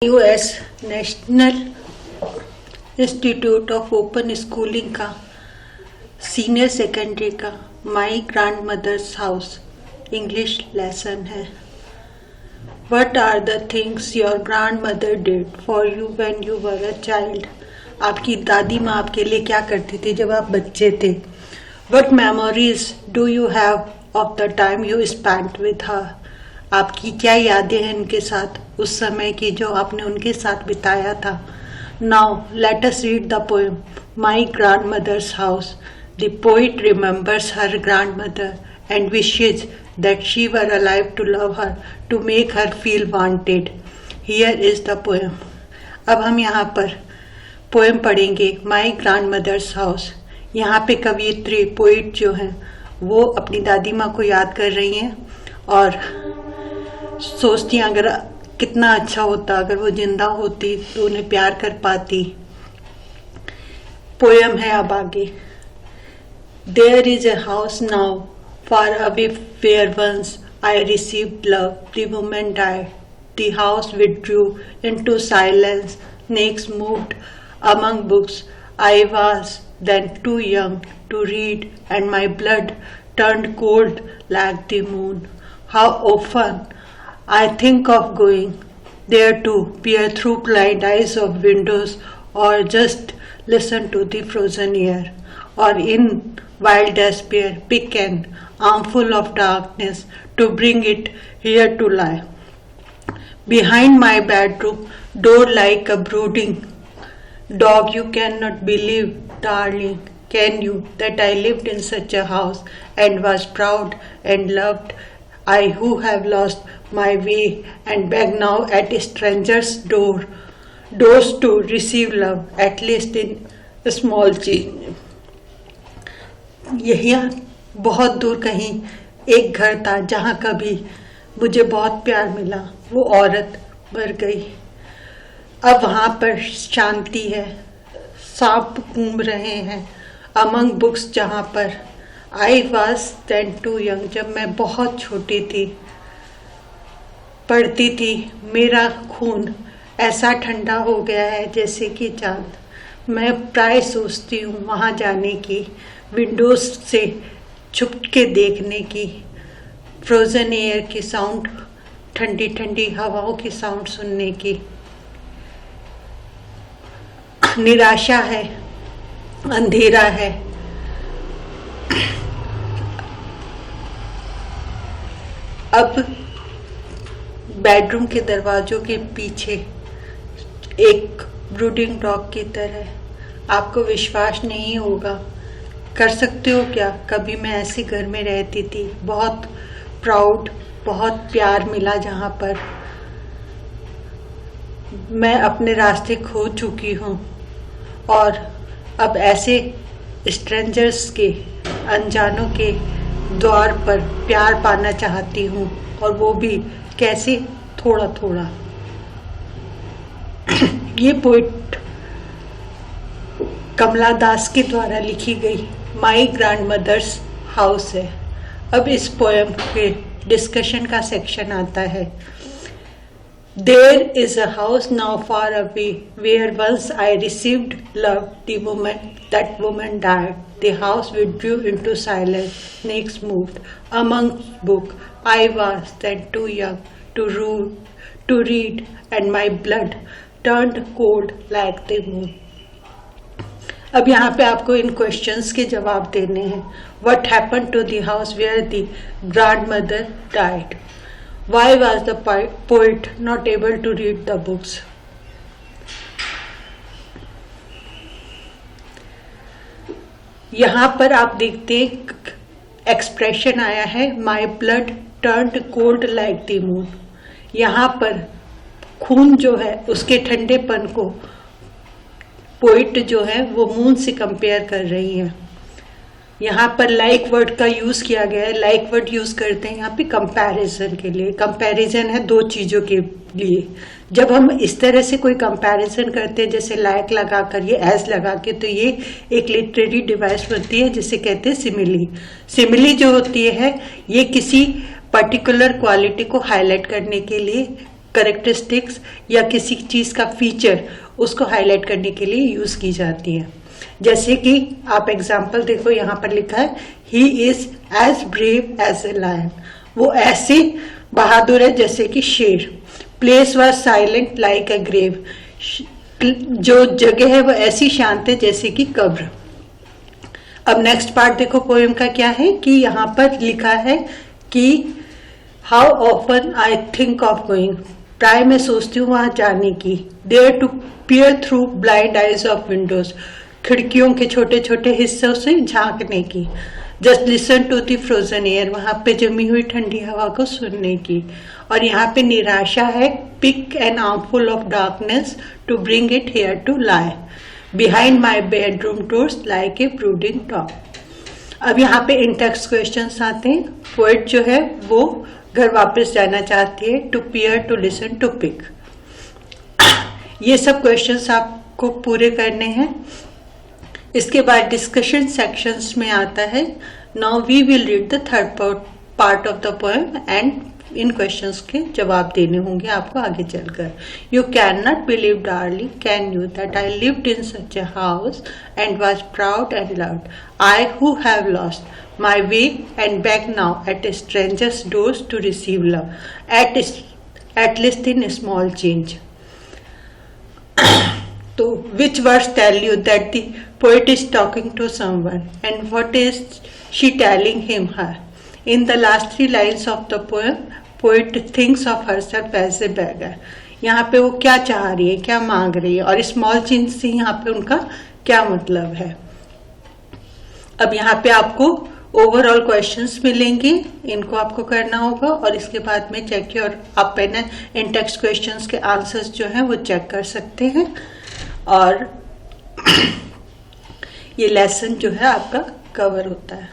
US national institute of open schooling का senior secondary का my grandmother's house English lesson है। What are the things your grandmother did for you when you were a child. आपकी दादी माँ आपके लिए क्या करती थी जब आप बच्चे थे। What memories do you have of the time you spent with her. आपकी क्या यादें हैं उनके साथ उस समय की जो आपने उनके साथ बिताया था। Now let us read the poem my grandmother's house. The poet remembers her grandmother and wishes that she were alive to love her, to make her feel wanted. Here is the poem. अब हम यहाँ पर poem पढ़ेंगे माई grandmother's house. यहाँ पे कवियत्री poet जो हैं वो अपनी दादी माँ को याद कर रही हैं और सोचती हैं अगर कितना अच्छा होता अगर वो जिंदा होती तो उन्हें प्यार कर पाती। पोयम है अब आगे। There is a house now far away where once I received love, the woman died, the house withdrew into silence, next moved among books, I was then too young to read and my blood turned cold like the moon. How often I think of going there to peer through blind eyes of windows or just listen to the frozen air, or in wild despair pick an armful of darkness to bring it here to lie behind my bedroom door like a brooding dog. You cannot believe, darling, can you, that I lived in such a house and was proud and loved, I who have lost my way and beg now at strangers' doors to receive love, at least in small change. यही बहुत दूर कहीं एक घर था जहाँ कभी मुझे बहुत प्यार मिला, वो औरत मर गई। अब वहाँ पर शांति है, सांप घूम रहे हैं अमंग बुक्स जहाँ पर। I was then too young, जब मैं बहुत छोटी थी पढ़ती थी। मेरा खून ऐसा ठंडा हो गया है जैसे कि चांद। मैं प्राय सोचती हूँ वहाँ जाने की, विंडोज से छुप के देखने की, फ्रोजन एयर की साउंड, ठंडी ठंडी हवाओं की साउंड सुनने की। निराशा है, अंधेरा है। अब बेडरूम के दरवाजों के पीछे एक ब्रूडिंग डॉग की तरह। आपको विश्वास नहीं होगा, कर सकते हो क्या, कभी मैं ऐसे घर में रहती थी, बहुत प्राउड, बहुत प्यार मिला, जहाँ पर मैं अपने रास्ते खो चुकी हूँ और अब ऐसे स्ट्रेंजर्स के, अनजानों के द्वार पर प्यार पाना चाहती हूँ, और वो भी कैसे, थोड़ा थोड़ा। ये पोइट कमला दास के द्वारा लिखी गई माई ग्रैंड मदर्स हाउस है। अब इस पोएम के डिस्कशन का सेक्शन आता है। There is a house now far away where once I received love, the moment that woman died, the house withdrew into silence, next moved among books. I was then too young to read and my blood turned cold like the moon. अब यहाँ पे आपको इन questions के जवाब देने हैं। What happened to the house where the grandmother died? Why was the poet not able to read the books? यहाँ पर आप देखते हैं एक्सप्रेशन आया है My blood turned cold like the moon। यहाँ पर खून जो है उसके ठंडेपन को पोइट जो है वो मून से कंपेयर कर रही है। यहाँ पर लाइक वर्ड का यूज किया गया है। लाइक वर्ड यूज करते हैं यहाँ पे कंपैरिजन के लिए। कंपैरिजन है दो चीजों के लिए। जब हम इस तरह से कोई कंपैरिजन करते हैं, जैसे लाइक लगाकर, ये एज लगा के, तो ये एक लिटरेरी डिवाइस बनती है जिसे कहते हैं सिमिली। सिमिली जो होती है ये किसी पर्टिकुलर क्वालिटी को हाईलाइट करने के लिए करेक्टरिस्टिक्स या किसी चीज का फीचर उसको हाईलाइट करने के लिए यूज की जाती है। जैसे कि आप एग्जाम्पल देखो, यहाँ पर लिखा है he is as brave as a lion, वो ऐसे बहादुर है जैसे कि शेर। Place was silent like a grave, जो जगह है वो ऐसी शांत है जैसे कि कब्र। अब नेक्स्ट पार्ट देखो पोएम का क्या है कि यहाँ पर लिखा है कि how often I think of going, प्राय मैं सोचती हूँ वहां जाने की। There to peer through blind eyes of windows, खिड़कियों के छोटे छोटे हिस्सों से झांकने की। Just listen to the frozen air, वहां पे जमी हुई ठंडी हवा को सुनने की। और यहाँ पे निराशा है, pick an armful of darkness to bring it here to lie, behind my bedroom doors like a brooding dog. अब यहाँ पे इन टेक्स्ट क्वेश्चंस आते हैं। पोएट जो है वो घर वापस जाना चाहती है, to peer, to listen, to pick. ये सब क्वेश्चंस आपको पूरे करने हैं। इसके बाद डिस्कशन सेक्शंस में आता है। Now we will read the third part of the poem and इन क्वेश्चंस के जवाब देने होंगे आपको आगे चलकर। You cannot believe darling, can you, that I lived in such a house and was proud and loud, I who have lost my way and back now at a stranger's doors to receive love, at least in small change. तो which words tell you that the poet is talking to someone, and what is she telling him her? In the last 3 lines of the poem, poet thinks of herself as a beggar. यहाँ पे वो क्या चाह रही है, क्या मांग रही है, और स्मॉल चेंज से यहाँ पे उनका क्या मतलब है। अब यहाँ पे आपको ओवरऑल क्वेश्चंस मिलेंगे, इनको आपको करना होगा और इसके बाद में चेक किया, और आप इन टेक्स्ट क्वेश्चंस के आंसर्स जो हैं वो चेक कर सकते हैं। और ये लेसन जो है आपका कवर होता है।